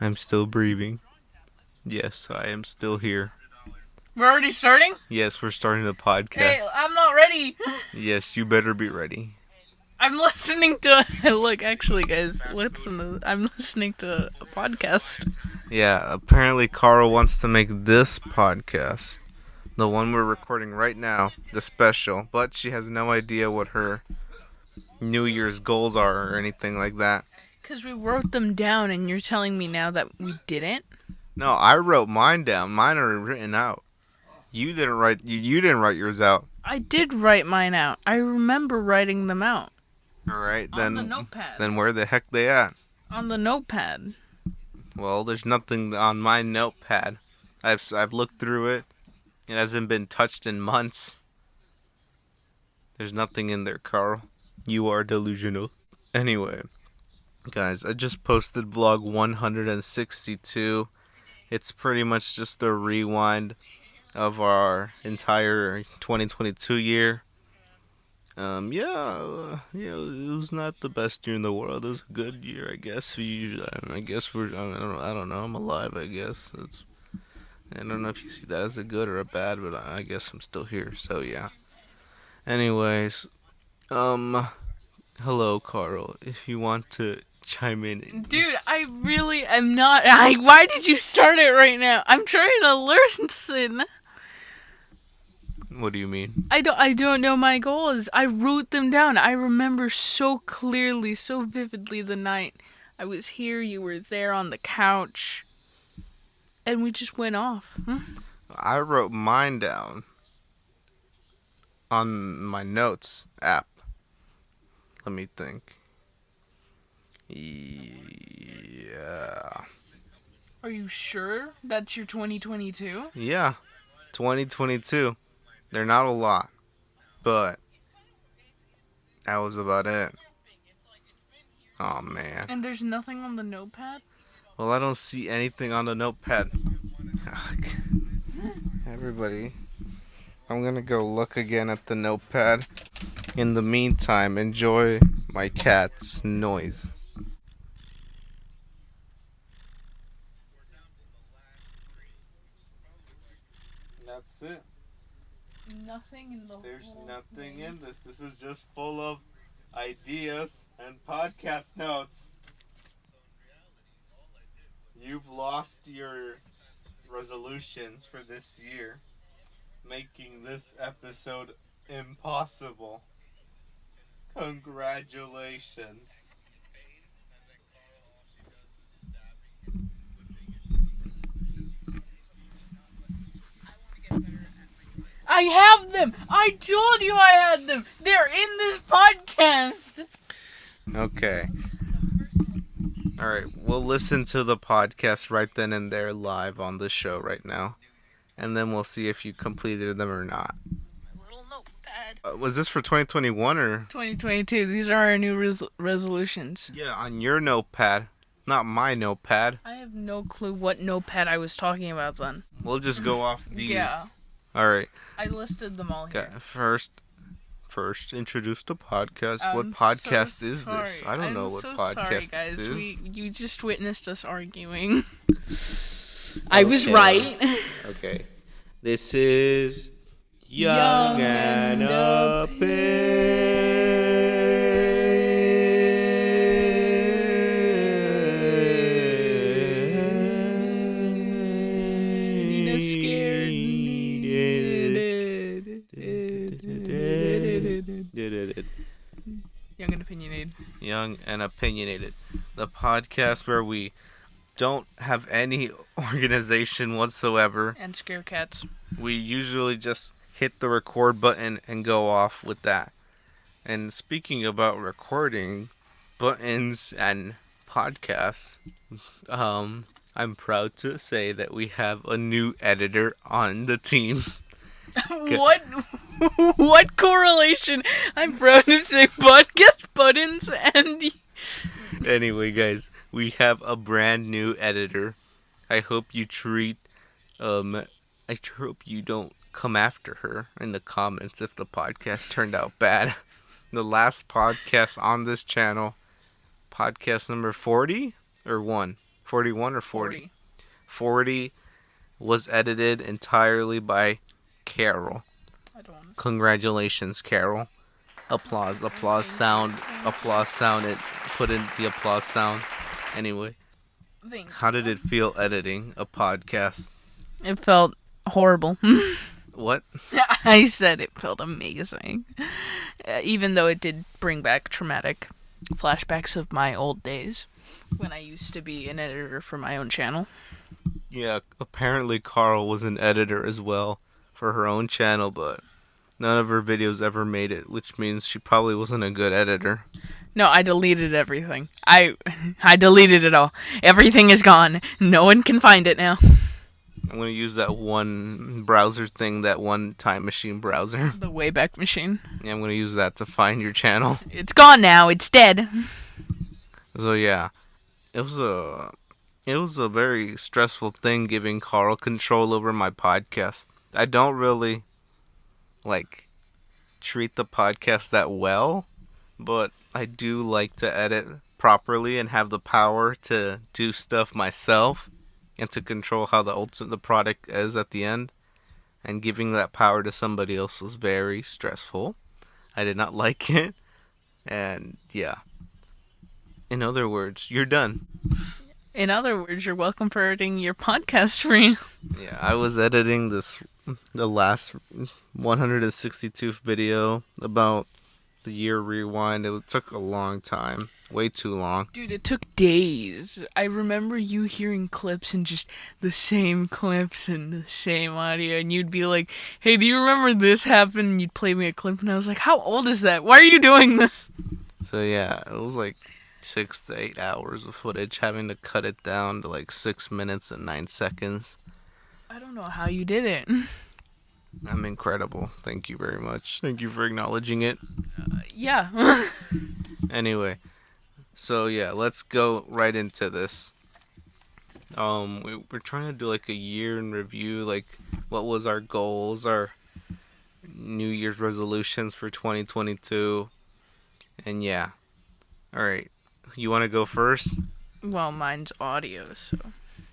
I'm still breathing. Yes, I am still here. We're already starting? Yes, we're starting the podcast. Hey, I'm not ready. Yes, you better be ready. I'm listening to... Look, actually, guys, I'm listening to a podcast. Yeah, apparently Carl wants to make this podcast, the one we're recording right now, the special, but she has no idea what her New Year's goals are or anything like that. Because we wrote them down, and you're telling me now that we didn't? No, I wrote mine down. Mine are written out. You didn't write yours out. I did write mine out. I remember writing them out. All right, On the notepad. Then where the heck they at? On the notepad. Well, there's nothing on my notepad. I've looked through it. It hasn't been touched in months. There's nothing in there, Carl. You are delusional. Anyway, guys, I just posted vlog 162. It's pretty much just a rewind of our entire 2022 year. It was not the best year in the world. It was a good year, I guess. I don't know. I'm alive, I guess. I don't know if you see that as a good or a bad, but I guess I'm still here. So yeah. Anyways, hello, Carl. If you want to chime in, Dude, I really am not. Why did you start it right now? I'm trying to listen. What do you mean? I don't know my goals. I wrote them down. I remember so clearly, so vividly the night I was here, you were there on the couch, and we just went off. I wrote mine down on my notes app. Let me think. Yeah. Are you sure that's your 2022? Yeah. 2022. They're not a lot, but that was about it. Oh, man. And there's nothing on the notepad? Well, I don't see anything on the notepad. Everybody, I'm gonna go look again at the notepad. In the meantime, enjoy my cat's noise. That's it. Nothing in the There's whole nothing thing. in this. This is just full of ideas and podcast notes. You've lost your resolutions for this year, making this episode impossible. Congratulations. I have them! I told you I had them! They're in this podcast! Okay. Alright, we'll listen to the podcast right then and there live on the show right now. And then we'll see if you completed them or not. My little notepad. Was this for 2021 or? 2022. These are our new resolutions. Yeah, on your notepad. Not my notepad. I have no clue what notepad I was talking about then. We'll just go off these. Yeah. Alright. I listed them all here. Okay, first introduce the podcast. What podcast is this? I don't know what podcast guys. this is. You just witnessed us arguing. I was right. Okay. This is Young and Young and Opinionated. Young and Opinionated. The podcast where we don't have any organization whatsoever. And scare cats. We usually just hit the record button and go off with that. And speaking about recording buttons and podcasts, I'm proud to say that we have a new editor on the team. What correlation? I'm proud to say podcast buttons and... Anyway, guys, we have a brand new editor. I hope you I hope you don't come after her in the comments if the podcast turned out bad. The last podcast on this channel, podcast number 40 or 1? 41 or 40? 40 was edited entirely by Carol. I don't want to. Congratulations, Carol. Applause, applause sound, applause sound. It put in the applause sound. Anyway, how did it feel editing a podcast? It felt horrible. What? I said it felt amazing. Even though it did bring back traumatic flashbacks of my old days when I used to be an editor for my own channel. Yeah, apparently Carl was an editor as well for her own channel, but none of her videos ever made it, which means she probably wasn't a good editor. No, I deleted everything. I deleted it all. Everything is gone. No one can find it now. I'm going to use that one browser thing, that one time machine browser. The Wayback Machine. Yeah, I'm going to use that to find your channel. It's gone now. It's dead. So yeah, it was a very stressful thing giving Carl control over my podcast. I don't really treat the podcast that well, but I do like to edit properly and have the power to do stuff myself and to control how the product is at the end. And giving that power to somebody else was very stressful. I did not like it. And yeah. In other words, you're done. In other words, you're welcome for editing your podcast for me. Yeah, I was editing the last 162th video about the year rewind. It took a long time. Way too long. Dude, it took days. I remember you hearing clips and just the same clips and the same audio, and you'd be like, hey, do you remember this happened? And you'd play me a clip, and I was like, how old is that? Why are you doing this? So yeah, it was 6 to 8 hours of footage, having to cut it down to 6 minutes and 9 seconds. I don't know how you did it. I'm incredible. Thank you very much. Thank you for acknowledging it. Yeah. Anyway, so yeah, let's go right into this. We're trying to do a year in review, what was our goals, our New Year's resolutions for 2022, and yeah. All right, you want to go first? Well, mine's audio, so.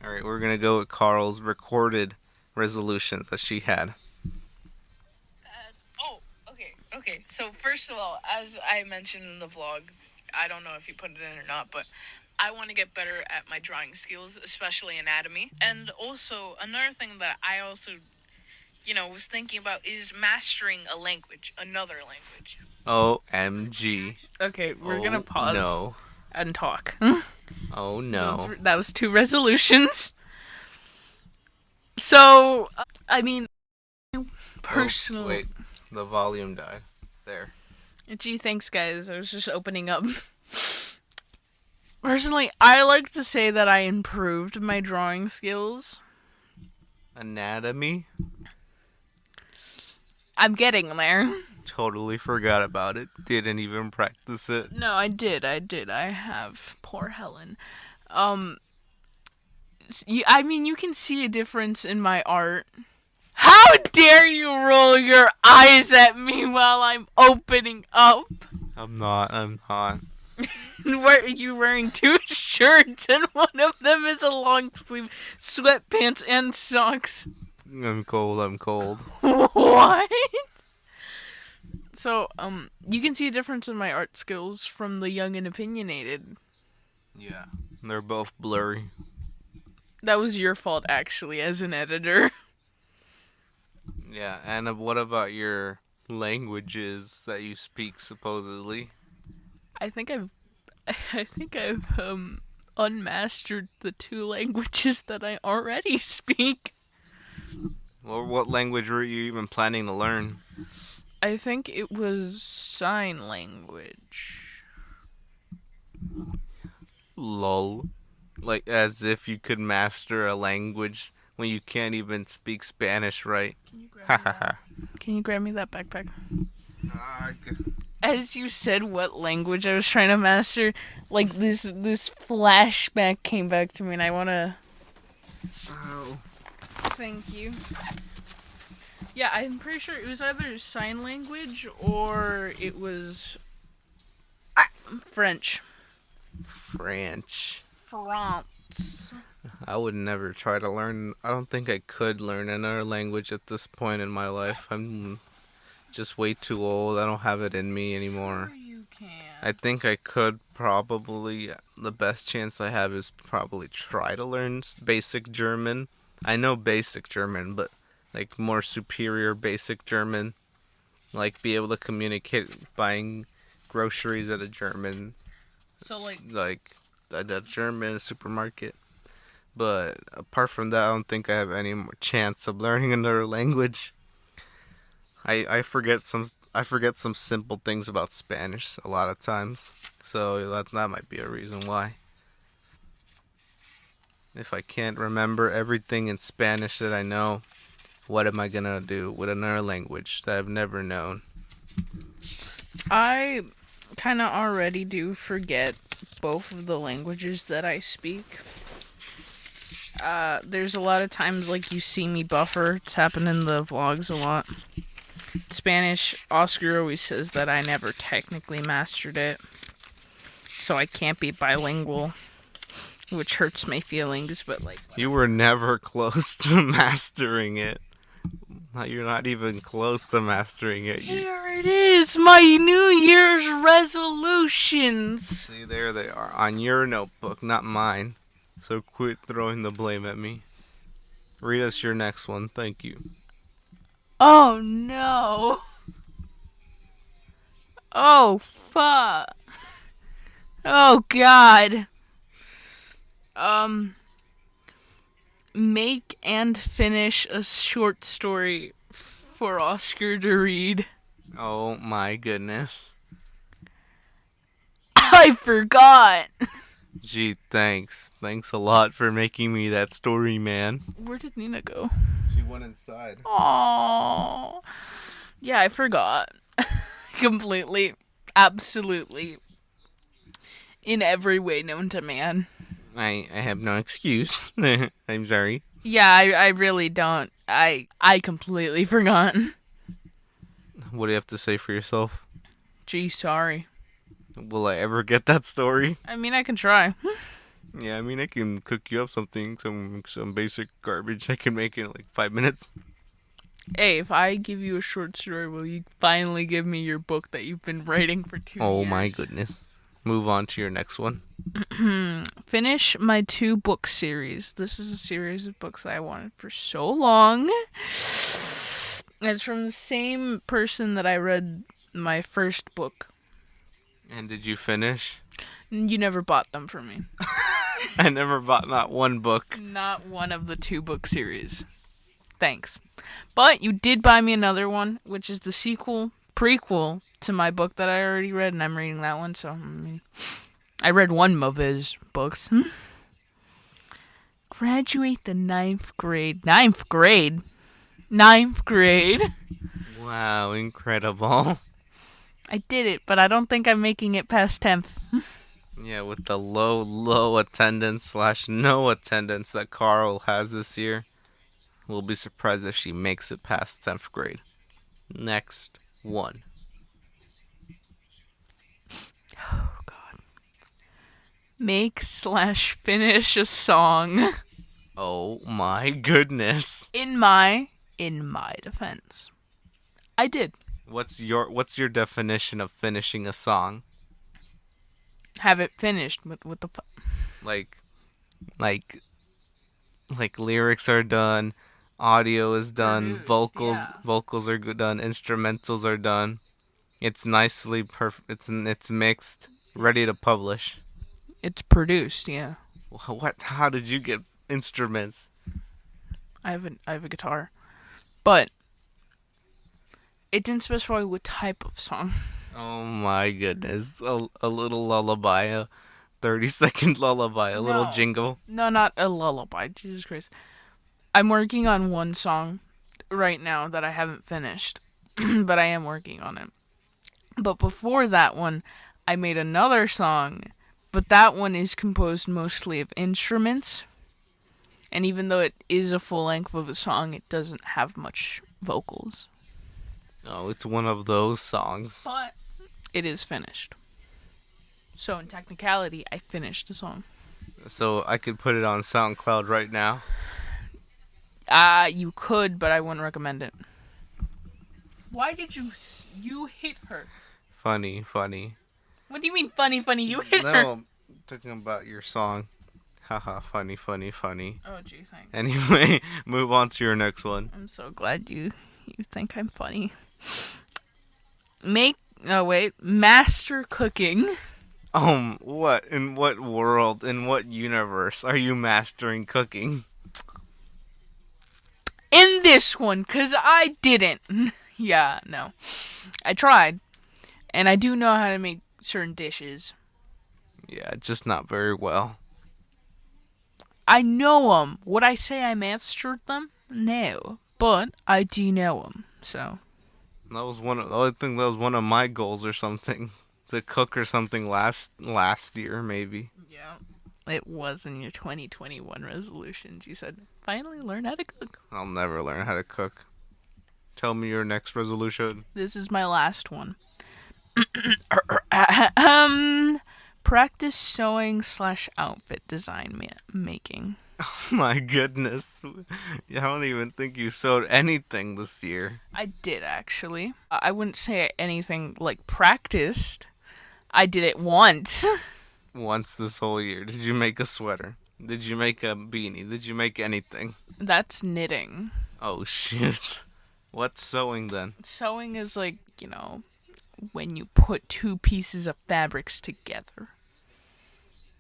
All right, we're gonna go with Carl's recorded resolutions that she had. Okay. So first of all, as I mentioned in the vlog, I don't know if you put it in or not, but I want to get better at my drawing skills, especially anatomy. And also, another thing that I also, was thinking about is mastering another language. OMG. Okay, we're gonna pause and talk. Oh no. That was 2 resolutions. So, I mean, personally... Wait, the volume died. There. Gee, thanks, guys. I was just opening up. Personally, I like to say that I improved my drawing skills. Anatomy? I'm getting there. Totally forgot about it. Didn't even practice it. No, I did. I have. Poor Helen. You can see a difference in my art. How dare you roll your eyes at me while I'm opening up? I'm not. Are you wearing 2 shirts and one of them is a long sleeve sweatpants and socks? I'm cold. What? So, you can see a difference in my art skills from the young and opinionated. Yeah, they're both blurry. That was your fault, actually, as an editor. Yeah, and what about your languages that you speak, supposedly? I think I've unmastered the 2 languages that I already speak. Well, what language were you even planning to learn? I think it was sign language. Lol. As if you could master a language when you can't even speak Spanish right. Can you grab me that backpack? As you said what language I was trying to master, this flashback came back to me, and I want to... Oh. Thank you. Yeah, I'm pretty sure it was either sign language or it was French. French. France. I would never try to learn. I don't think I could learn another language at this point in my life. I'm just way too old. I don't have it in me anymore. Sure you I can. think I could probably. The best chance I have is probably try to learn basic German. I know basic German, but like more superior basic German. Like be able to communicate buying groceries at a German, So, like, like at a German supermarket. But apart from that, I don't think I have any more chance of learning another language. I forget some simple things about Spanish a lot of times, so that might be a reason why. If I can't remember everything in Spanish that I know, what am I gonna do with another language that I've never known? I kind of already do forget both of the languages that I speak. There's a lot of times, like, you see me buffer. It's happened in the vlogs a lot. Spanish, Oscar always says that I never technically mastered it, so I can't be bilingual, which hurts my feelings, but, like, You were never close to mastering it. You're not even close to mastering it. here it is, my New Year's resolutions. See, there they are on your notebook, not mine. So quit throwing the blame at me. Read us your next one, thank you. Oh no. Oh fuck. Oh god. Make and finish a short story for Oscar to read. Oh my goodness. I forgot. Gee, thanks. Thanks a lot for making me that story, man. Where did Nina go? She went inside. Oh. Yeah, I forgot. Completely. Absolutely. In every way known to man. I have no excuse. I'm sorry. Yeah, I really don't. I completely forgot. What do you have to say for yourself? Gee, sorry. Will I ever get that story? I mean, I can try. Yeah, I mean, I can cook you up something, some basic garbage. I can make it in like 5 minutes. Hey, if I give you a short story, will you finally give me your book that you've been writing for 2 years? Oh my goodness. Move on to your next one. Finish my 2-book series. This is a series of books I wanted for so long. It's from the same person that I read my first book. And did you finish? You never bought them for me. I never bought not one book. Not one of the 2-book series. Thanks. But you did buy me another one, which is the prequel to my book that I already read, and I'm reading that one, so I mean, I read one of his books. Graduate the 9th grade. 9th grade? 9th grade? Wow, incredible. I did it, but I don't think I'm making it past 10th. Yeah, with the low attendance / no attendance that Carl has this year, we'll be surprised if she makes it past 10th grade. Next one. Oh, God. Make / finish a song. Oh my goodness. In my defense, I did. What's your definition of finishing a song? Have it finished with the... Like lyrics are done, audio is done, Produced, vocals are done, instrumentals are done. It's nicely it's mixed, ready to publish. It's produced, yeah. What? How did you get instruments? I have a guitar, but it didn't specify what type of song. Oh my goodness. A little lullaby, a 30-second lullaby, a little jingle. No, not a lullaby. Jesus Christ. I'm working on one song right now that I haven't finished, but I am working on it. But before that one, I made another song, but that one is composed mostly of instruments. And even though it is a full length of a song, it doesn't have much vocals. Oh, it's one of those songs. But it is finished. So in technicality, I finished the song. So I could put it on SoundCloud right now. You could, but I wouldn't recommend it. Why did you hit her? Funny, funny. What do you mean funny? You hit No, her. I'm talking about your song. Haha, funny, funny, funny. Oh, gee, thanks. Anyway, move on to your next one. I'm so glad you think I'm funny. Master cooking. What? In what world, in what universe are you mastering cooking? In this one, 'cause I didn't. Yeah, no. I tried. And I do know how to make certain dishes. Yeah, just not very well. I know them. Would I say I mastered them? No. But I do know them. So. That was I think that was one of my goals or something. To cook or something last year, maybe. Yeah. It was in your 2021 resolutions. You said, finally learn how to cook. I'll never learn how to cook. Tell me your next resolution. This is my last one. Practice sewing / outfit design making. Oh my goodness. I don't even think you sewed anything this year. I did, actually. I wouldn't say anything like practiced. I did it once. Once this whole year. Did you make a sweater? Did you make a beanie? Did you make anything? That's knitting. Oh shoot. What's sewing then? Sewing is like, when you put two pieces of fabrics together.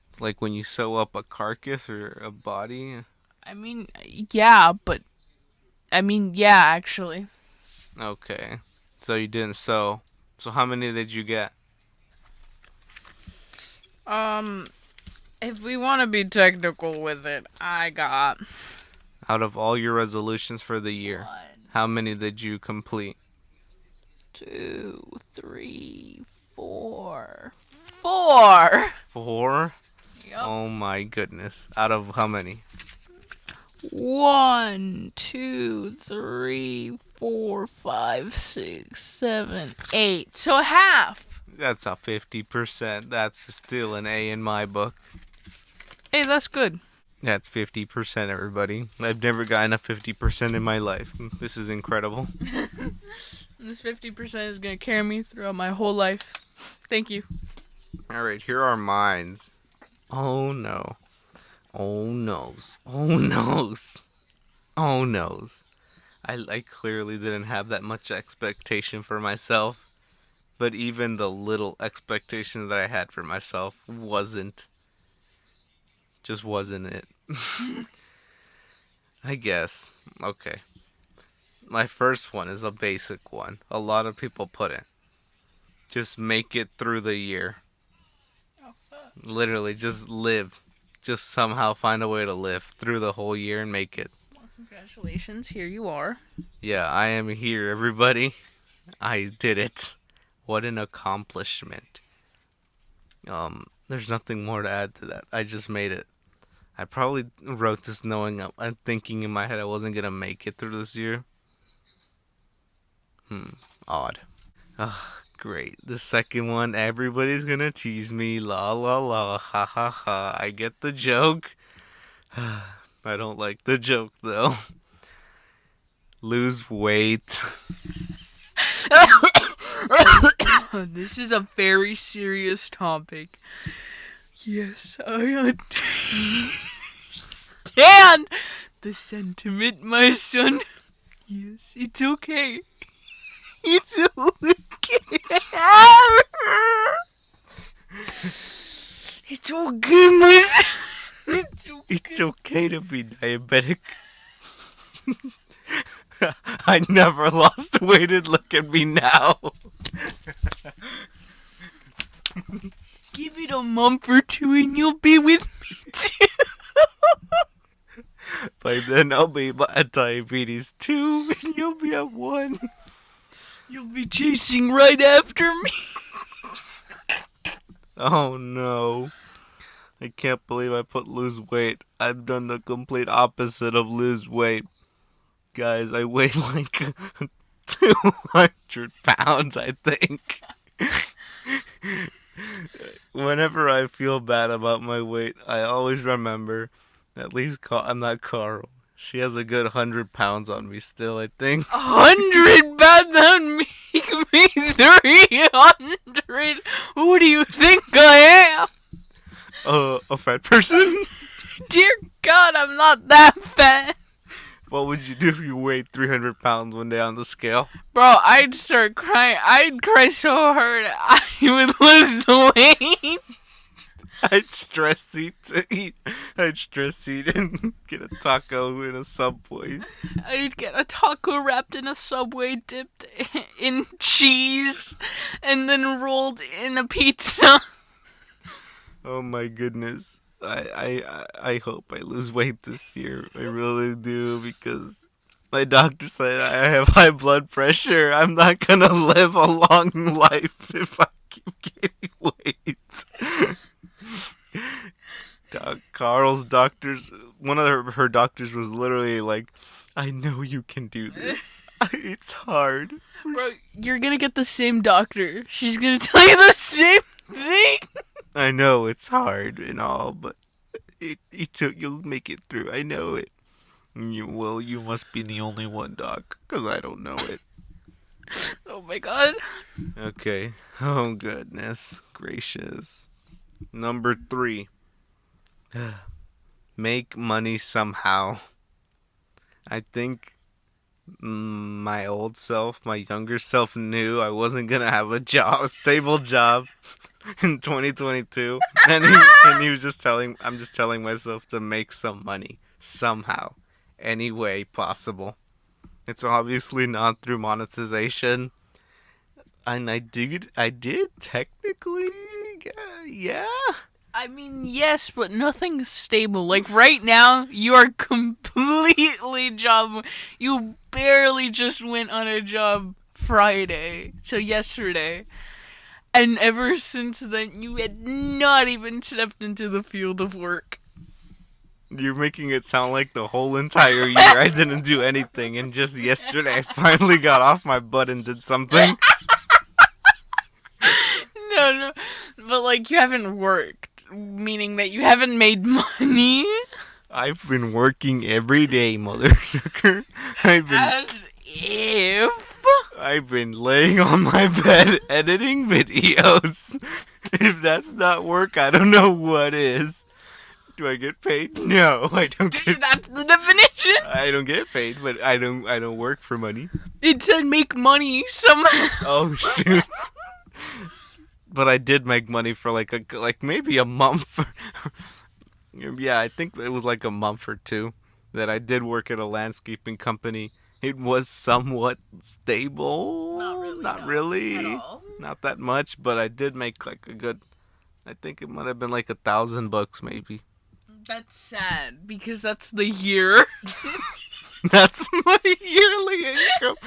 It's like when you sew up a carcass or a body. Yeah, actually. Okay. So you didn't sew. So how many did you get? If we want to be technical with it, I got... Out of all your resolutions for the year, 1, how many did you complete? 2, 3, 4. 4! 4? Yep. Oh my goodness. Out of how many? 1, 2, 3, 4, 5, 6, 7, 8. So half. That's a 50%. That's still an A in my book. Hey, that's good. That's 50%, everybody. I've never gotten a 50% in my life. This is incredible. This 50% is going to carry me throughout my whole life. Thank you. Alright, here are mines. Oh no. Oh noes. Oh noes. Oh noes. I clearly didn't have that much expectation for myself. But even the little expectation that I had for myself just wasn't it. I guess. Okay. My first one is a basic one. A lot of people put it. Just make it through the year. Literally, just live. Just somehow find a way to live through the whole year and make it. Well, congratulations. Here you are. Yeah, I am here, everybody. I did it. What an accomplishment. There's nothing more to add to that. I just made it. I probably wrote this knowing I'm thinking in my head I wasn't gonna make it through this year. Odd. Great. The second one, everybody's gonna tease me. La la la. Ha ha ha. I get the joke. I don't like the joke though. Lose weight. This is a very serious topic. Yes, I understand the sentiment, my son. Yes, it's okay. It's okay. It's okay, my son. It's okay. It's okay to be diabetic. I never lost weight and look at me now. Give it a month or two and you'll be with me too. By then I'll be at diabetes 2 and you'll be at 1. You'll be chasing right after me. Oh no. I can't believe I put lose weight. I've done the complete opposite of lose weight. Guys, I weigh like 200 pounds, I think. Whenever I feel bad about my weight, I always remember, at least I'm not Carl. She has a good 100 pounds on me still, I think. 100 bad that make me 300. Who do you think I am? A fat person? Dear God, I'm not that fat. What would you do if you weighed 300 pounds one day on the scale? Bro, I'd start crying. I'd cry so hard I would lose the weight. I'd stress eat to eat. I'd stress eat and get a taco in a Subway. I'd get a taco wrapped in a Subway, dipped in cheese, and then rolled in a pizza. Oh my goodness. I hope I lose weight this year. I really do, because my doctor said I have high blood pressure. I'm not gonna live a long life if I keep gaining weight. Carl's doctors, one of her doctors was literally like, I know you can do this. It's hard. Bro, you're gonna get the same doctor. She's gonna tell you the same thing. I know it's hard and all, but you'll make it through. I know it. You must be the only one, doc, because I don't know it. Oh my God. Okay. Oh, goodness gracious. Number 3. Make money somehow. I think my old self, my younger self, knew I wasn't gonna have a stable job in 2022, and he was just I'm just telling myself to make some money somehow, any way possible. It's obviously not through monetization, and I did technically, yeah. I mean, yes, but nothing's stable. Like, right now, you are completely job. You barely just went on a job Friday, so yesterday. And ever since then, you had not even stepped into the field of work. You're making it sound like the whole entire year I didn't do anything, and just yesterday I finally got off my butt and did something. No, but like, you haven't worked, meaning that you haven't made money. I've been working every day, mother sugar. As if. I've been laying on my bed editing videos. If that's not work, I don't know what is. Do I get paid? No, I don't get. That's the definition. I don't get paid, but I don't work for money. It said make money somehow. Oh shoot. But I did make money for like maybe a month. Yeah, I think it was like a month or two that I did work at a landscaping company. It was somewhat stable. Not really. At all. Not that much, but I did make like a good. I think it might have been like $1,000 maybe. That's sad because that's the year. That's my yearly income.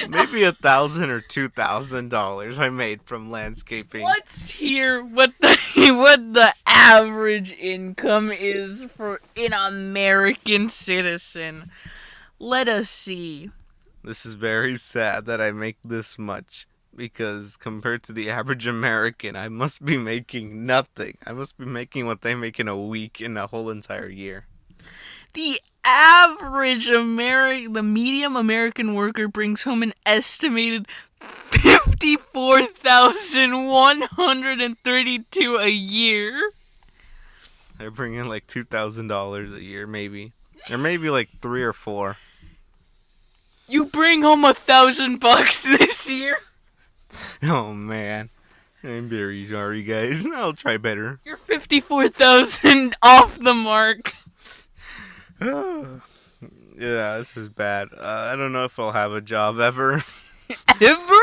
Maybe $1,000 or $2,000 I made from landscaping. Let's hear what the average income is for an American citizen. Let us see. This is very sad that I make this much, because compared to the average American, I must be making nothing. I must be making what they make in a week in a whole entire year. The average the medium American worker brings home an estimated $54,132 a year. I bring in like $2,000 a year, maybe, or maybe like 3 or 4. You bring home $1,000 this year. Oh man, I'm very sorry, guys. I'll try better. You're 54,000 off the mark. Yeah, this is bad. I don't know if I'll have a job ever. Ever?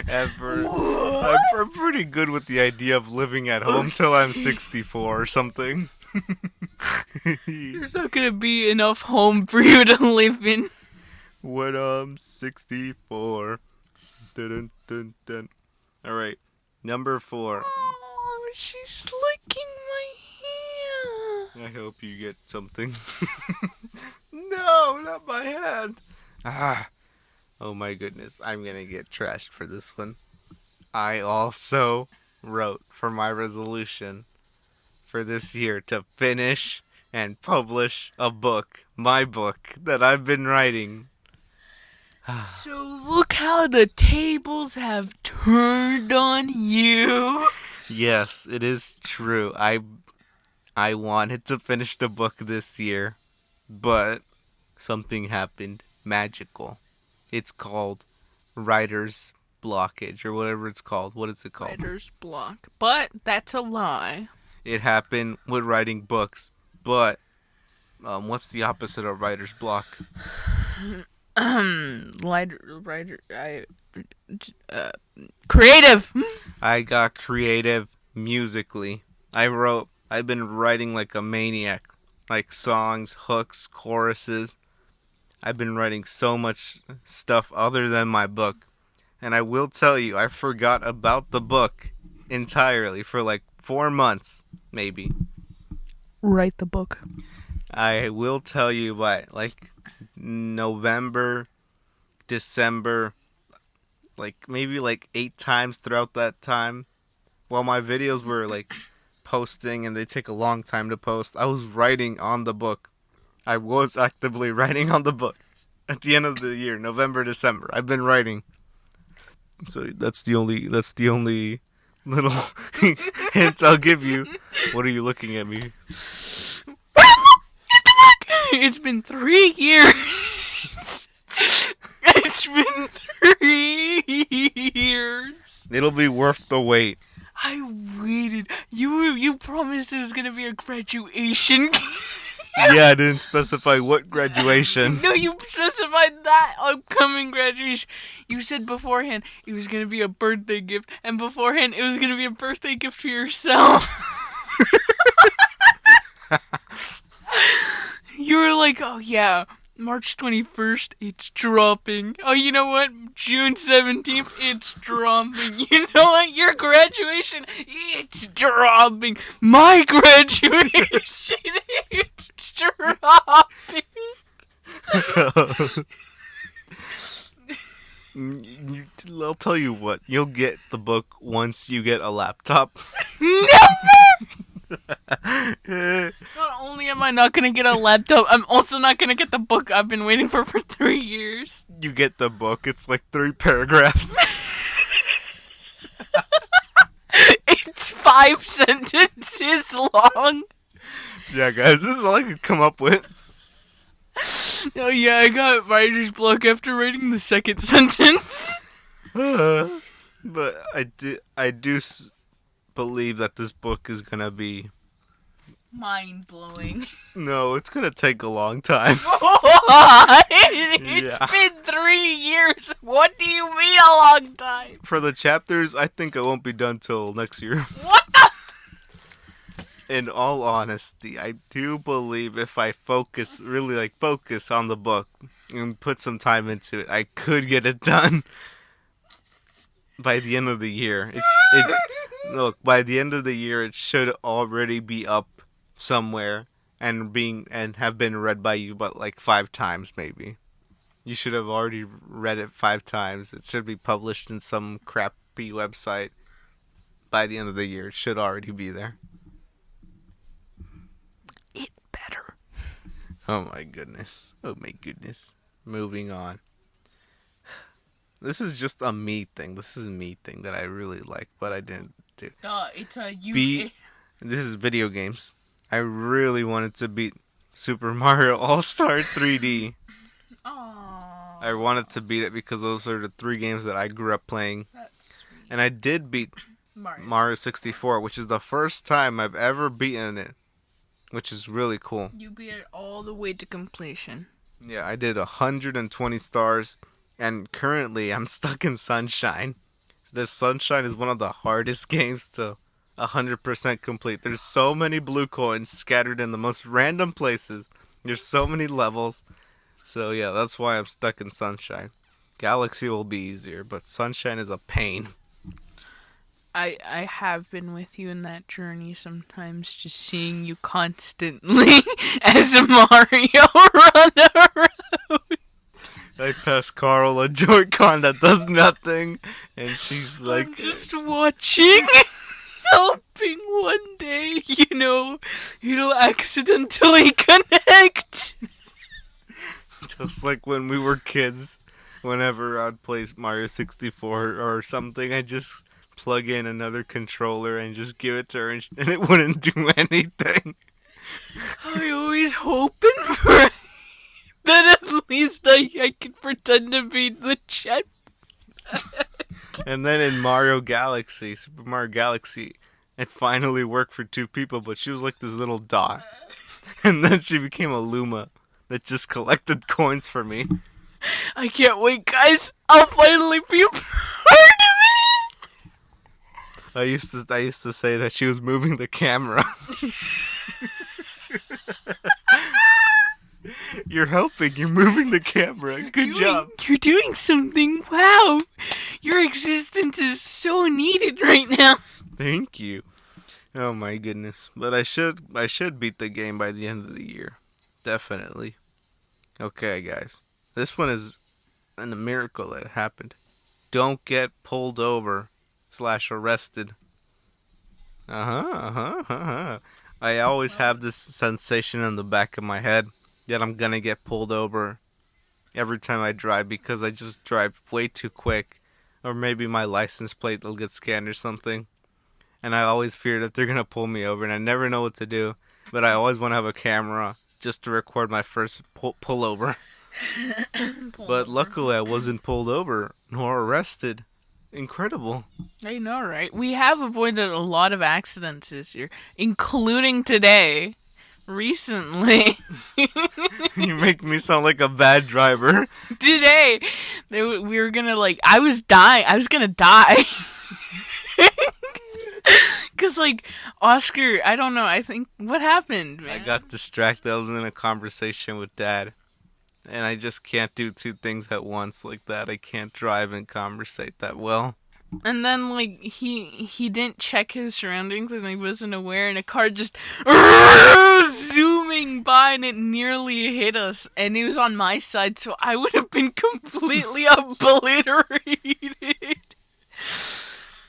Ever. What? I'm pretty good with the idea of living at home till I'm 64 or something. There's not gonna be enough home for you to live in. When I'm 64. Dun, dun, dun. All right, number 4. Oh, she's licking my hand. I hope you get something. No, not my hand. Oh my goodness, I'm gonna get trashed for this one. I also wrote for my resolution for this year to finish and publish a book, my book that I've been writing. So look how the tables have turned on you. Yes, it is true. I wanted to finish the book this year, but something happened magical. It's called writer's blockage or whatever it's called. What is it called? Writer's block. But that's a lie. It happened with writing books, but what's the opposite of writer's block? Creative. I got creative musically. I've been writing like a maniac. Like songs, hooks, choruses. I've been writing so much stuff other than my book. And I will tell you, I forgot about the book entirely for like 4 months, maybe. Write the book. I will tell you by like November, December, like maybe like 8 times throughout that time. While my videos were like posting and they take a long time to post, I was writing on the book. I was actively writing on the book at the end of the year, November, December. I've been writing. So that's the only little hints I'll give you. What are you looking at me? It's been 3 years. It's been 3 years. It'll be worth the wait. I waited. You promised it was gonna be a graduation. Yeah, I didn't specify what graduation. No, you specified that upcoming graduation. You said beforehand it was gonna be a birthday gift, and beforehand it was gonna be a birthday gift for yourself. You were like, oh yeah, March 21st, it's dropping. Oh, you know what? June 17th, it's dropping. You know what? Your graduation, it's dropping. My graduation, it's dropping. I'll tell you what, you'll get the book once you get a laptop. Not only am I not gonna get a laptop, I'm also not gonna get the book I've been waiting for 3 years. You get the book, it's like 3 paragraphs. It's 5 sentences long. Yeah, guys, this is all I could come up with. Oh yeah, I got writer's block after writing the second sentence. But I do believe that this book is gonna be... Mind blowing. No, it's gonna take a long time. What? It's been 3 years. What do you mean a long time? For the chapters, I think I won't be done till next year. What the? In all honesty, I do believe if I focus on the book and put some time into it, I could get it done by the end of the year. Look, by the end of the year, it should already be up somewhere and have been read by you, but like 5 times maybe. You should have already read it 5 times. It should be published in some crappy website by the end of the year. It should already be there. It better. Oh my goodness. Oh my goodness. Moving on. This is just a me thing. This is a me thing that I really like, but I didn't do. It's a you. This is video games. I really wanted to beat Super Mario All-Star 3D. Aww. I wanted to beat it because those are the 3 games that I grew up playing. That's sweet. And I did beat Mario 64, which is the first time I've ever beaten it, which is really cool. You beat it all the way to completion. Yeah, I did 120 stars, and currently I'm stuck in Sunshine. This Sunshine is one of the hardest games to 100% complete. There's so many blue coins scattered in the most random places. There's so many levels. So yeah, that's why I'm stuck in Sunshine. Galaxy will be easier, but Sunshine is a pain. I have been with you in that journey sometimes, just seeing you constantly as a Mario run around. I pass Carl a Joy-Con that does nothing, and she's like... I'm just watching. helping one day, it'll accidentally connect. Just like when we were kids, whenever I'd play Mario 64 or something, I'd just plug in another controller and just give it to her, and it wouldn't do anything. I always hoping for that at least I could pretend to be the chat. And then in Super Mario Galaxy, it finally worked for two people, but she was like this little dot. And then she became a Luma that just collected coins for me. I can't wait, guys. I'll finally be a part of it. I used to say that she was moving the camera. You're helping. You're moving the camera. Good job. You're doing something. Wow. Your existence is so needed right now. Thank you. Oh my goodness. But I should beat the game by the end of the year. Definitely. Okay, guys. This one is a miracle that happened. Don't get pulled over / arrested. I always have this sensation in the back of my head that I'm gonna get pulled over every time I drive because I just drive way too quick. Or maybe my license plate will get scanned or something. And I always fear that they're gonna pull me over, and I never know what to do. But I always want to have a camera just to record my first pullover. But luckily I wasn't pulled over nor arrested. Incredible. I know, right? We have avoided a lot of accidents this year, including today. Recently. You make me sound like a bad driver. Today, we were gonna, I was gonna die. Because, Oscar, I don't know, I think, what happened, man? I got distracted. I was in a conversation with Dad. And I just can't do two things at once like that. I can't drive and conversate that well. And then, he didn't check his surroundings and he wasn't aware, and a car just zooming by and it nearly hit us. And it was on my side, so I would have been completely obliterated.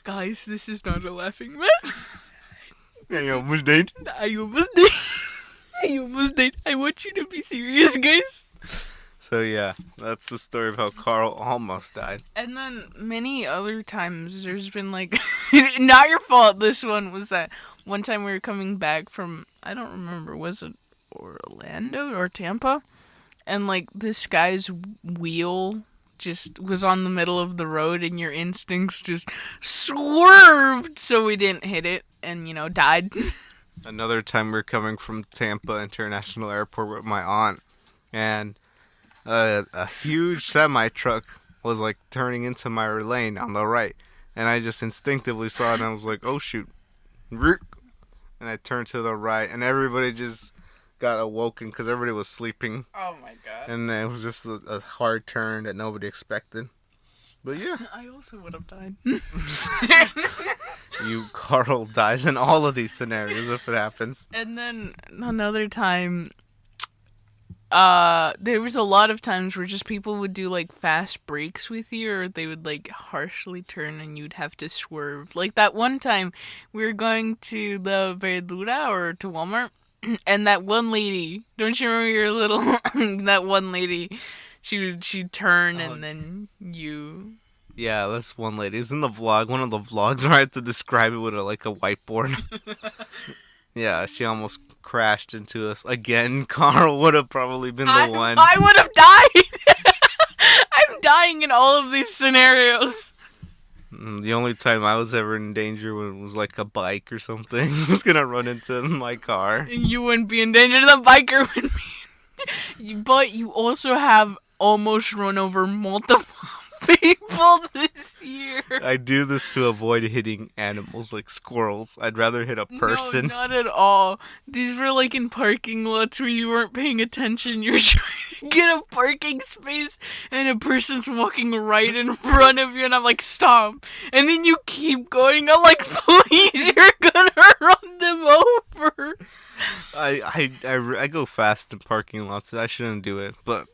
Guys, this is not a laughing matter. I almost did. I almost did. I want you to be serious, guys. So yeah, that's the story of how Carl almost died. And then many other times there's been not your fault, this one was that one time we were coming back from, I don't remember, was it Orlando or Tampa? And this guy's wheel just was on the middle of the road and your instincts just swerved so we didn't hit it and, died. Another time we were coming from Tampa International Airport with my aunt, and a huge semi-truck was turning into my lane on the right, and I just instinctively saw it and I was like, oh shoot, and I turned to the right and everybody just got awoken because everybody was sleeping. Oh my god. And it was just a hard turn that nobody expected. But yeah. I also would have died. Carl dies in all of these scenarios if it happens. And then another time, there was a lot of times where just people would do fast breaks with you, or they would harshly turn and you'd have to swerve. That one time we were going to the Verdura or to Walmart, and that one lady, don't you remember your little that one lady, she'd turn and then you. Yeah, this one lady is in the vlog. One of the vlogs where I had to describe it with a whiteboard. Yeah, she almost crashed into us again. Carl would have probably been the one. I would have died. I'm dying in all of these scenarios. The only time I was ever in danger was a bike or something. I was gonna run into my car. You wouldn't be in danger. The biker would be. But you also have almost run over multiple people this year. I do this to avoid hitting animals like squirrels. I'd rather hit a person. No, not at all. These were in parking lots where you weren't paying attention. You're trying to get a parking space and a person's walking right in front of you and I'm like, stop. And then you keep going. I'm like, please, you're gonna run them over. I go fast in parking lots. I shouldn't do it, but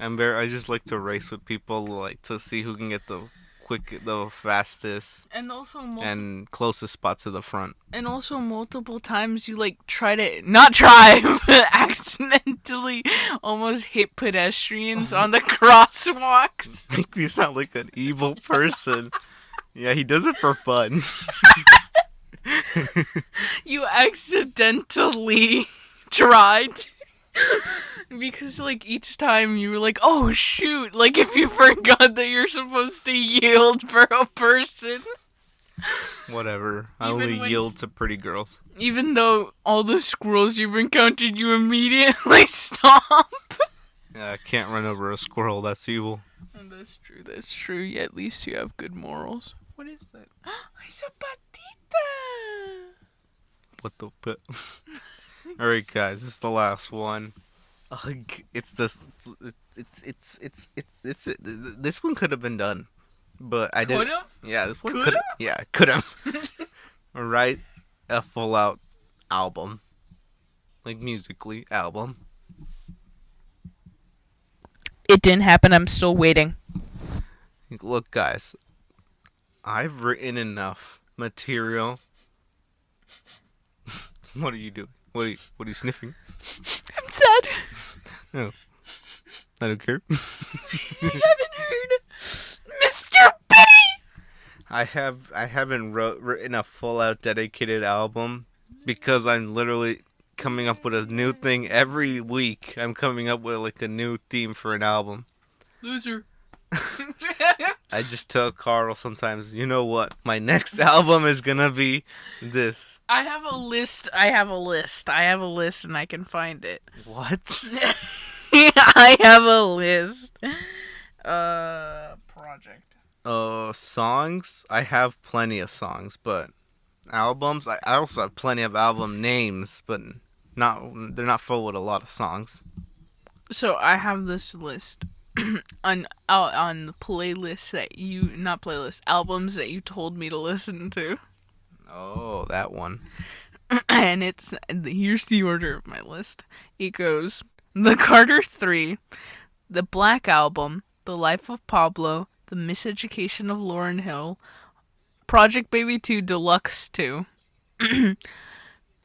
I just like to race with people, to see who can get the the fastest, And also and closest spot to the front. And also multiple times you like try to not try but accidentally almost hit pedestrians on the crosswalks. Make me sound like an evil person. Yeah, he does it for fun. You accidentally tried because like each time you were like, oh shoot, like if you forgot that you're supposed to yield for a person. Whatever. I Even only when yield to pretty girls. Even though all the squirrels you've encountered, you immediately stop. Yeah, I can't run over a squirrel. That's evil. Oh, that's true. Yeah, at least you have good morals. What is that? It's a patita! What the put? Alright, guys, this is the last one. It's this. This one could have been done, but I didn't. Could've? Yeah, this one Could've? could. Yeah, could have. Write a full out album, like musically album. It didn't happen. I'm still waiting. Look, guys, I've written enough material. What are you doing? What are you sniffing? I'm sad. No, I don't care. You haven't heard Mr. Pity! I haven't written a full out dedicated album because I'm literally coming up with a new thing every week. I'm coming up with like a new theme for an album. Loser. I just tell Carl sometimes, you know what? My next album is gonna be this. I have a list and I can find it. What? I have a list. Project. Songs? I have plenty of songs, but albums? I also have plenty of album names, but they're not full with a lot of songs. So I have this list on the playlists that albums that you told me to listen to. Oh, that one. And here's the order of my list. It goes The Carter 3, The Black Album, The Life of Pablo, The Miseducation of Lauryn Hill, Project Baby 2 Deluxe 2,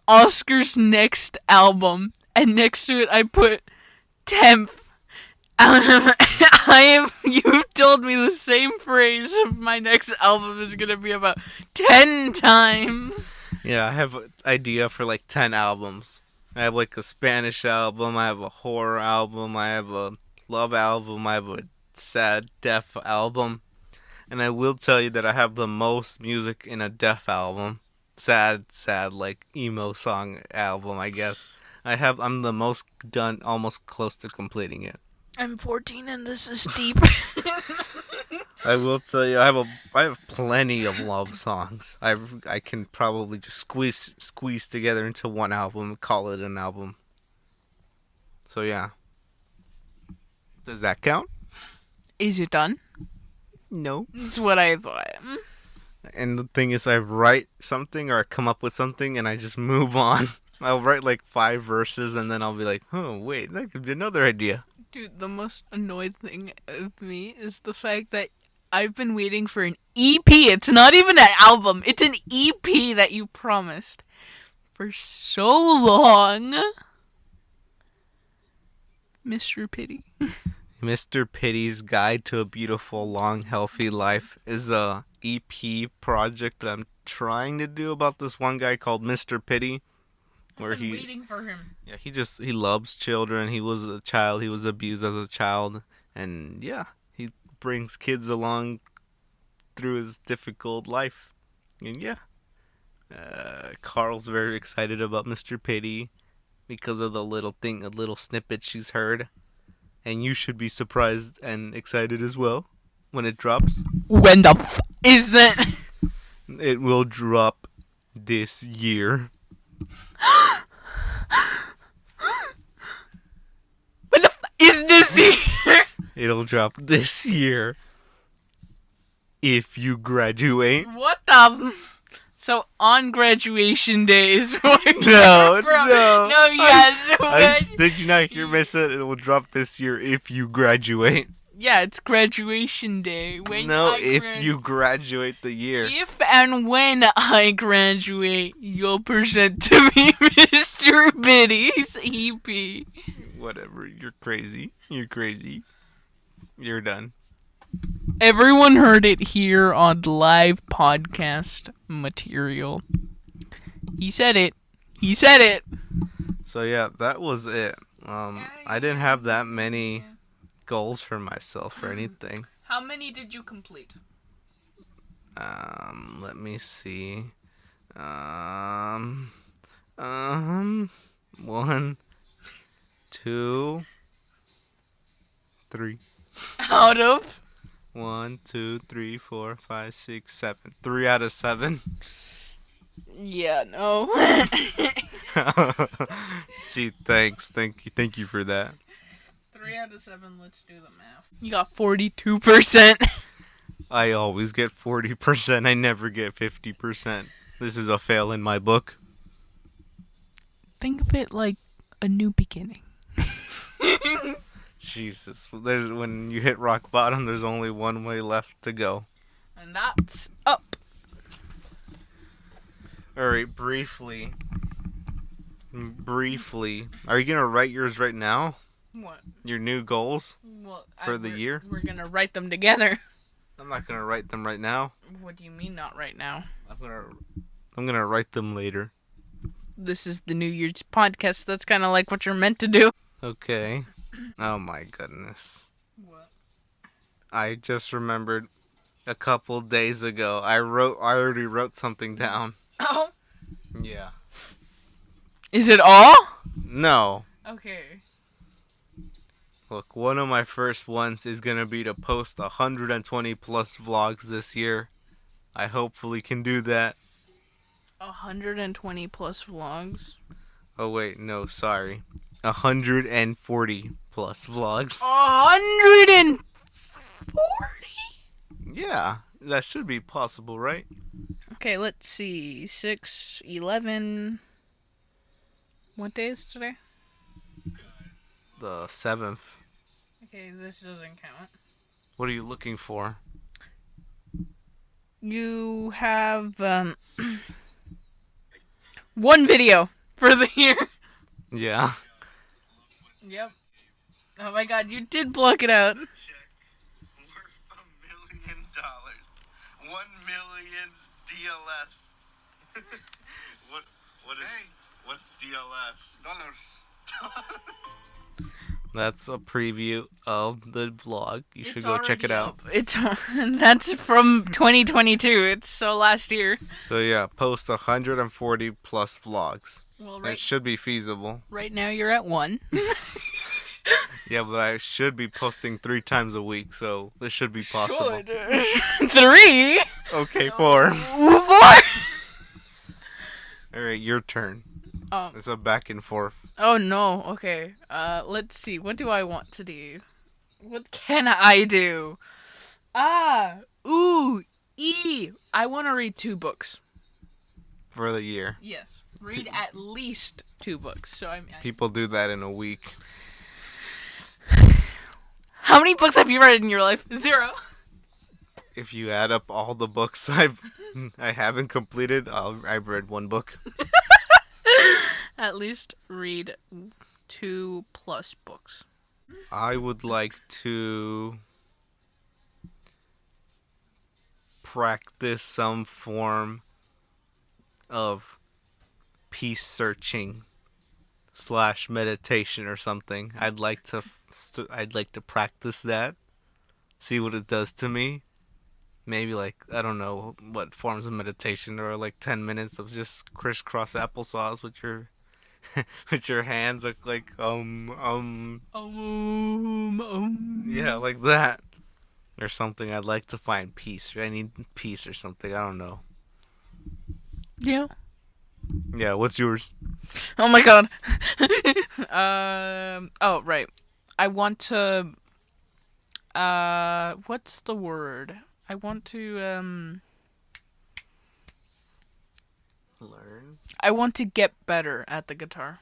Oscar's next album, and next to it I put 10th. You've told me the same phrase of my next album is gonna be about 10 times. Yeah, I have an idea for like 10 albums. I have like a Spanish album, I have a horror album, I have a love album, I have a sad deaf album. And I will tell you that I have the most music in a deaf album. Sad, like emo song album, I guess. I'm the most done, almost close to completing it. I'm 14 and this is deep. I will tell you, I have plenty of love songs. I can probably just squeeze together into one album and call it an album. So yeah. Does that count? Is it done? No. That's what I thought. And the thing is, I write something or I come up with something and I just move on. I'll write like 5 verses and then I'll be like, oh wait, that could be another idea. Dude, the most annoyed thing of me is the fact that I've been waiting for an EP. It's not even an album. It's an EP that you promised for so long. Mr. Pity. Mr. Pity's Guide to a Beautiful, Long, Healthy Life is a EP project that I'm trying to do about this one guy called Mr. Pity. I've been waiting for him. Yeah, he loves children. He was a child. He was abused as a child. And yeah, he brings kids along through his difficult life. And yeah, Carl's very excited about Mr. Pity because of the little snippet she's heard. And you should be surprised and excited as well when it drops. When the is that? It will drop this year. When the is this year? It'll drop this year. If you graduate. What the? So on graduation day is when No. yes. Did you not hear me say it will drop this year if you graduate? Yeah, it's graduation day. No, if you graduate the year. If and when I graduate, you'll present to me Mr. Biddy's EP. Whatever, you're crazy. You're crazy. You're done. Everyone heard it here on live podcast material. He said it. He said it. So yeah, that was it. I didn't have that many goals for myself or anything. How many did you complete? Let me see. 1, 2, 3. Out of? 1, 2, 3, 4, 5, 6, 7. 3 out of 7. Yeah, no. Gee, thanks. Thank you for that. 3 out of 7, let's do the math. You got 42%. I always get 40%. I never get 50%. This is a fail in my book. Think of it like a new beginning. Jesus. When you hit rock bottom, there's only one way left to go. And that's up. Alright, briefly. Are you going to write yours right now? What? Your new goals for the year? We're gonna write them together. I'm not going to write them right now. What do you mean not right now? I'm gonna write them later. This is the New Year's podcast. That's kind of like what you're meant to do. Okay. Oh my goodness. What? I just remembered a couple days ago. I already wrote something down. Oh. Yeah. Is it all? No. Okay. Look, one of my first ones is gonna be to post 120 plus vlogs this year. I hopefully can do that. 120 plus vlogs. Oh wait, no, sorry. 140 plus vlogs. 140? Yeah, that should be possible, right? Okay, let's see. 6, 11. What day is today? The 7th. Okay, this doesn't count. What are you looking for? You have one video for the year. Yeah. Yep. Oh my god, you did block it out. Check worth $1 million. 1 million DLS. What's DLS? Dollars. That's a preview of the vlog. You should go check it out. That's from 2022. It's so last year. So yeah, post 140 plus vlogs. Well, It should be feasible. right now you're at 1. Yeah, but I should be posting 3 times a week, so this should be possible. Should. 3? Okay, 4. 4? Alright, your turn. Oh. It's a back and forth. Oh no. Okay. Let's see. What do I want to do? What can I do? I want to read 2 books. For the year. Yes. Read at least 2 books. So People do that in a week. How many books have you read in your life? 0. If you add up all the books I haven't completed, I've read 1 book. At least read 2 plus books. I would like to practice some form of peace searching / meditation or something. I'd like to practice that. See what it does to me. Maybe I don't know what forms of meditation, or 10 minutes of just crisscross applesauce with your with your hands yeah, like that or something. I'd like to find peace. I need peace or something. I don't know. Yeah. Yeah, what's yours? Oh my god. Oh right. I want to what's the word? I want to Learn. I want to get better at the guitar.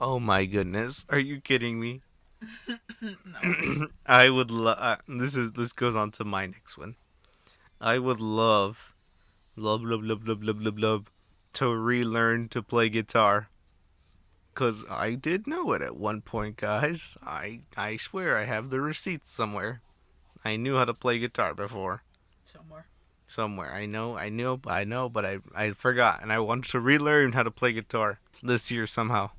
Oh my goodness. Are you kidding me? No. I would love. This goes on to my next one. I would love to relearn to play guitar. Cause I did know it at one point, guys. I swear I have the receipts somewhere. I knew how to play guitar before. Somewhere. Somewhere. I know, but I forgot, and I want to relearn how to play guitar this year somehow.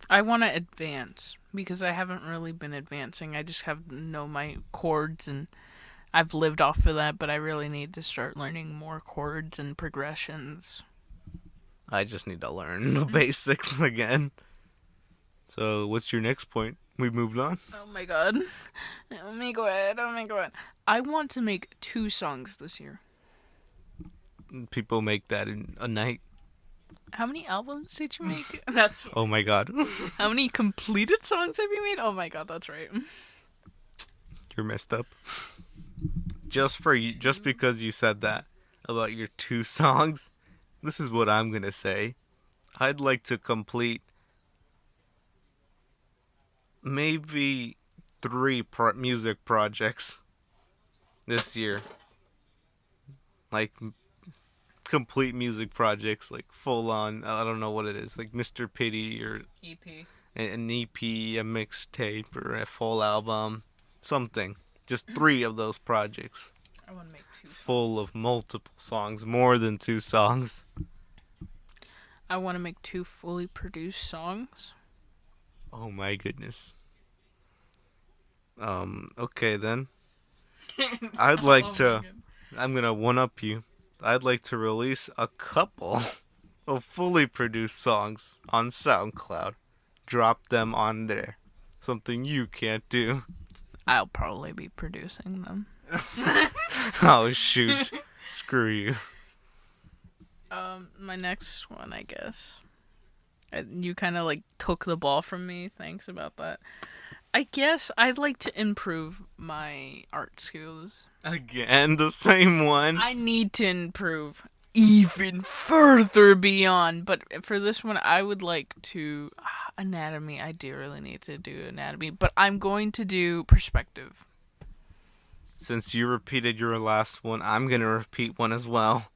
I want to advance because I haven't really been advancing. I just have know my chords and I've lived off of that, but I really need to start learning more chords and progressions. I just need to learn the basics again. So, what's your next point? We moved on. Oh my god. Oh my god. Oh my god. I want to make 2 songs this year. People make that in a night. How many albums did you make? That's Oh my god. how many completed songs have you made? Oh my god, that's right. You're messed up. Just because you said that about your 2 songs, this is what I'm gonna say. I'd like to complete maybe 3 music projects this year. Like complete music projects, like full on. I don't know what it is, like Mr. Pity or EP. an EP, a mixtape, or a full album, something. Just 3 of those projects, I want to make 2 full of multiple songs, more than 2 songs. I want to make 2 fully produced songs. Oh my goodness. Okay then. I'd like to. I'm gonna one up you. I'd like to release a couple of fully produced songs on SoundCloud. Drop them on there. Something you can't do. I'll probably be producing them. Oh shoot. Screw you. My next one, I guess. You kind of like took the ball from me. Thanks about that. I guess I'd like to improve my art skills. Again, the same one. I need to improve even further beyond. But for this one, I would like to anatomy. I do really need to do anatomy, but I'm going to do perspective. Since you repeated your last one, I'm gonna repeat one as well.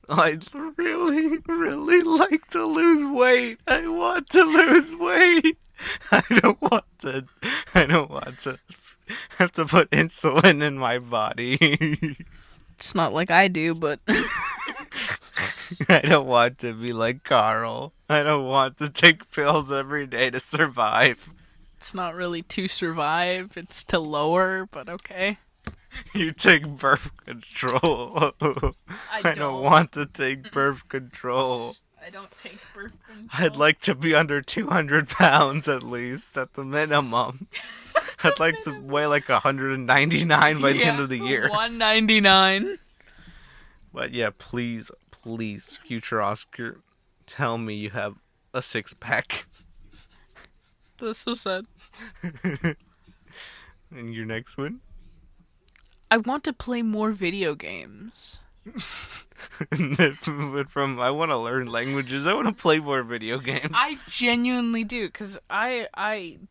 I'd really, really like to lose weight. I want to lose weight. I don't want to. I don't want to have to put insulin in my body. It's not like I do, but I don't want to be like Carl. I don't want to take pills every day to survive. it's not really to survive. It's to lower, but okay. You take birth control. I don't want to take birth control. I don't take birth control. I'd like to be under 200 pounds at least, at the minimum. I'd like to weigh like 199 by the end of the year. 199. But yeah, please, future Oscar, tell me you have a 6-pack. That's so sad. And your next one? I want to play more video games. From I want to learn languages. I want to play more video games. I genuinely do, because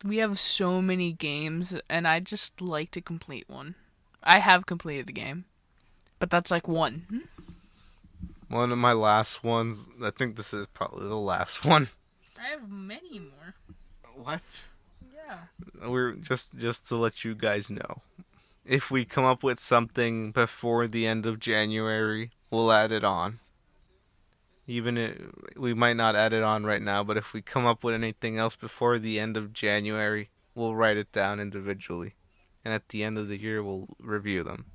we have so many games, and I just like to complete one. I have completed a game, but that's like one. One of my last ones. I think this is probably the last one. I have many more. What? Yeah. We're just to let you guys know. If we come up with something before the end of January, we'll add it on. We might not add it on right now, but if we come up with anything else before the end of January, we'll write it down individually. And at the end of the year, we'll review them.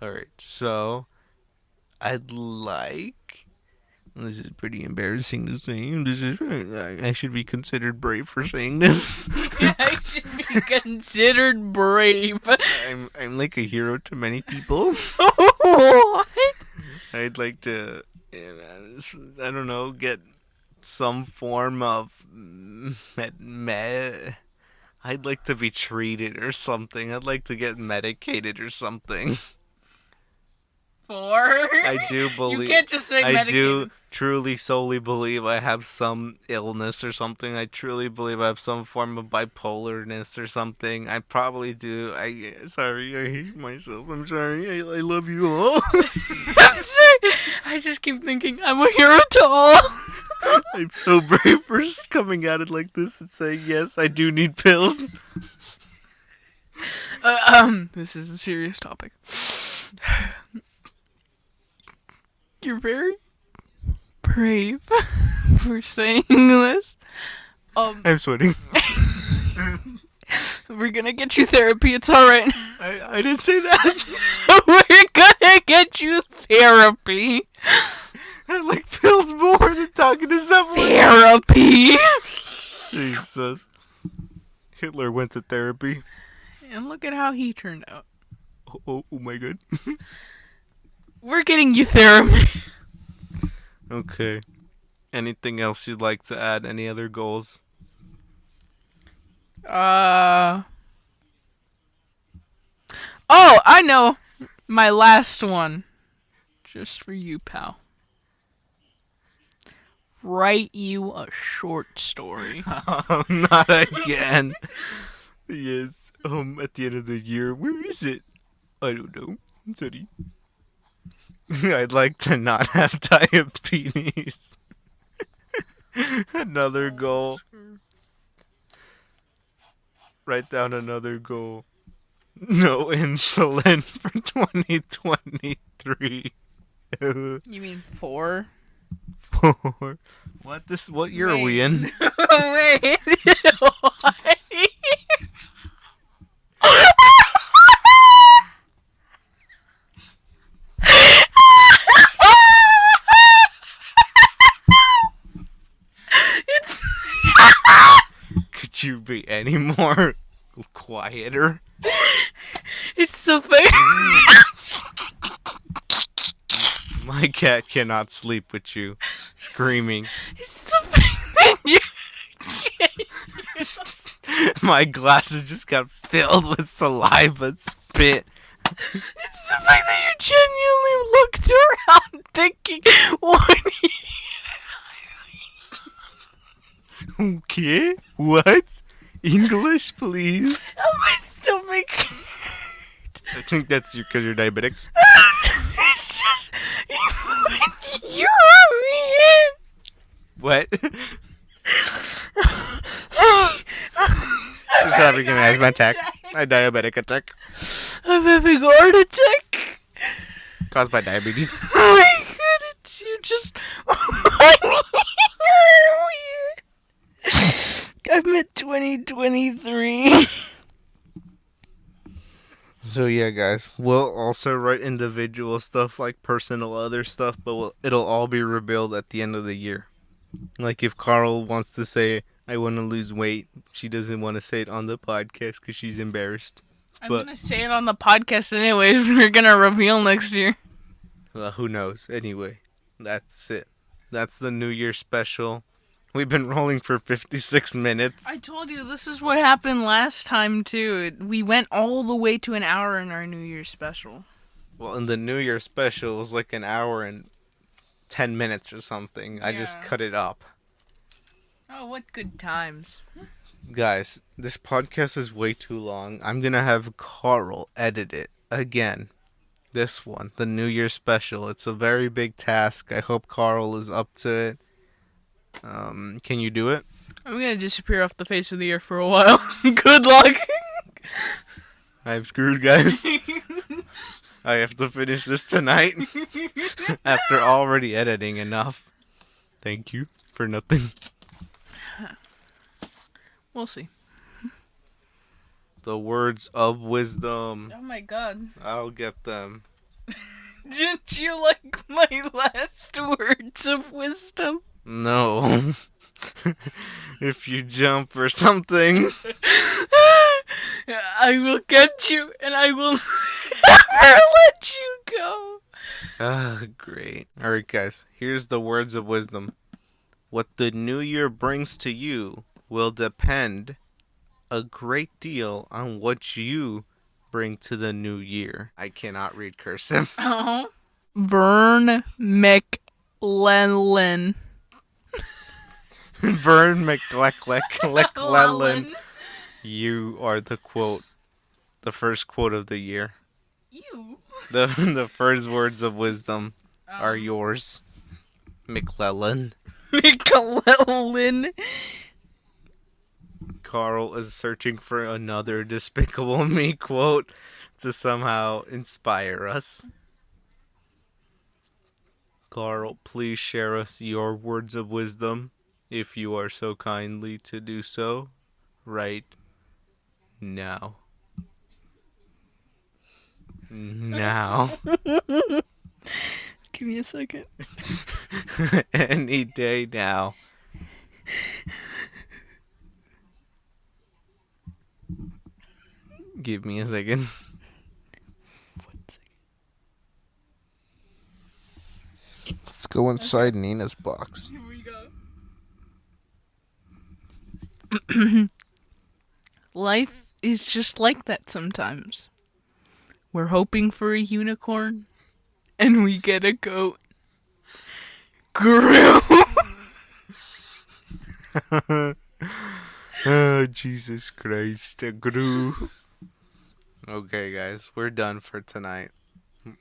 Alright, so I'd like... This is pretty embarrassing to say. I should be considered brave for saying this. I should be considered brave. I'm like a hero to many people. What? I'd like to, I don't know, get some form of I'd like to be treated or something. I'd like to get medicated or something. 4. I do believe. You can't just say I medicated. do truly, solely believe I have some illness or something. I truly believe I have some form of bipolarness or something. I probably do. Sorry, I hate myself. I'm sorry. I love you all. I'm sorry. I just keep thinking I'm a hero to all. I'm so brave for coming at it like this and saying, yes, I do need pills. This is a serious topic. You're very brave for saying this. I'm sweating. We're gonna get you therapy. It's alright. I didn't say that. We're gonna get you therapy. I like pills more than talking to someone. Therapy. Jesus. Hitler went to therapy. And look at how he turned out. Oh my god. We're getting you therapy. Okay. Anything else you'd like to add? Any other goals? Oh, I know. My last one. Just for you, pal. Write you a short story. Not again. Yes. At the end of the year. Where is it? I don't know. Sorry. I'd like to not have diabetes. Another goal. Write down another goal. No insulin for 2023. You mean 4? 4. What year are we in? Wait. It's Could you be any more quieter? it's the face. My cat cannot sleep with you screaming. It's the face that you. My glasses just got filled with saliva and spit. It's the fact that you genuinely looked around thinking, what? Okay, what? English, please? My stomach. I think that's because you're diabetic. It's just, you're weird. What? Just having an asthma attack. A diabetic attack. I'm having a heart attack. Caused by diabetes. Oh my god, it's you just. I'm at 2023. So yeah, guys, we'll also write individual stuff like personal other stuff, but it'll all be revealed at the end of the year. Like if Carl wants to say, I want to lose weight, she doesn't want to say it on the podcast because she's embarrassed. I'm But gonna say it on the podcast anyways. We're gonna reveal next year. who knows? Anyway, that's it. That's the New Year special. We've been rolling for 56 minutes. I told you this is what happened last time too. We went all the way to an hour in our New Year's special. Well, in the New Year special, it was like an hour and 10 minutes or something. I just Yeah. cut it up. Oh, what good times. Guys, this podcast is way too long. I'm going to have Carl edit it again. This one, the New Year special. It's a very big task. I hope Carl is up to it. Can you do it? I'm gonna disappear off the face of the earth for a while. Good luck. I'm screwed, guys. I have to finish this tonight after already editing enough. Thank you for nothing. We'll see. The words of wisdom. Oh my god. I'll get them. Didn't you like my last words of wisdom? No. If you jump or something. I will get you and I will never let you go. Ah, great. Alright, guys. Here's the words of wisdom. What the new year brings to you will depend a great deal on what you bring to the new year. I cannot read cursive. Oh. Vern McLellan. Vern McLeckleck. You are the first quote of the year. You. The first words of wisdom are yours, McClellan. McLellan. Carl is searching for another Despicable Me quote to somehow inspire us. Carl, please share us your words of wisdom, if you are so kindly to do so, right now. Now. Give me a second. Any day now. Give me a second. Let's go inside Nina's box. Here we go. Life is just like that sometimes. We're hoping for a unicorn, and we get a goat. Gru. Oh, Jesus Christ. Gru. Okay, guys, we're done for tonight.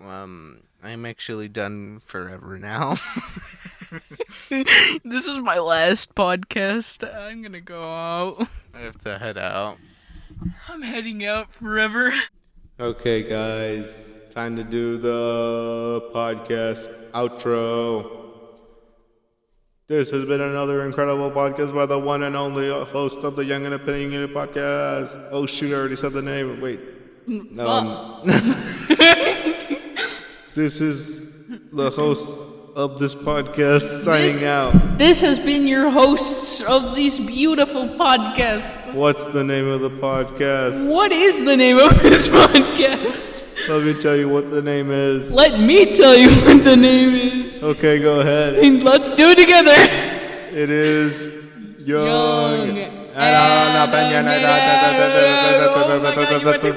I'm actually done forever now. This is my last podcast. I'm gonna go out. I have to head out. I'm heading out forever. Okay, guys, time to do the podcast outro. This has been another incredible podcast by the one and only host of the Young and Opinionated podcast. Oh shoot, I already said the name. Wait. This is the host of this podcast signing out. This has been your hosts of this beautiful podcast. What's the name of the podcast? What is the name of this podcast? Let me tell you what the name is. Let me tell you what the name is. Okay, go ahead. And let's do it together. It is Young Oh my God, you went too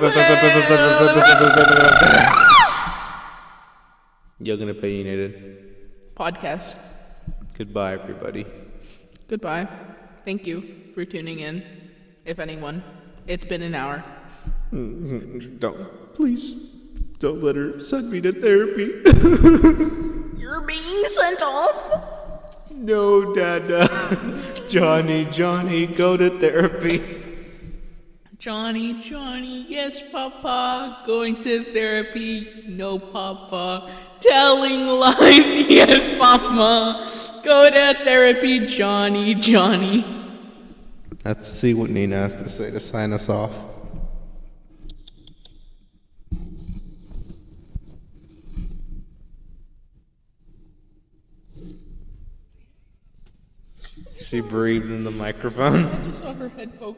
Young and Opinionated podcast. Goodbye, everybody. Goodbye. Thank you for tuning in. If anyone, it's been an hour. Please don't let her send me to therapy. You're being sent off. No, Dada. Johnny, go to therapy. Johnny, yes, Papa. Going to therapy, no, Papa. Telling lies, yes, Papa. Go to therapy, Johnny. Let's see what Nina has to say to sign us off. She breathed in the microphone. I just saw her head poke.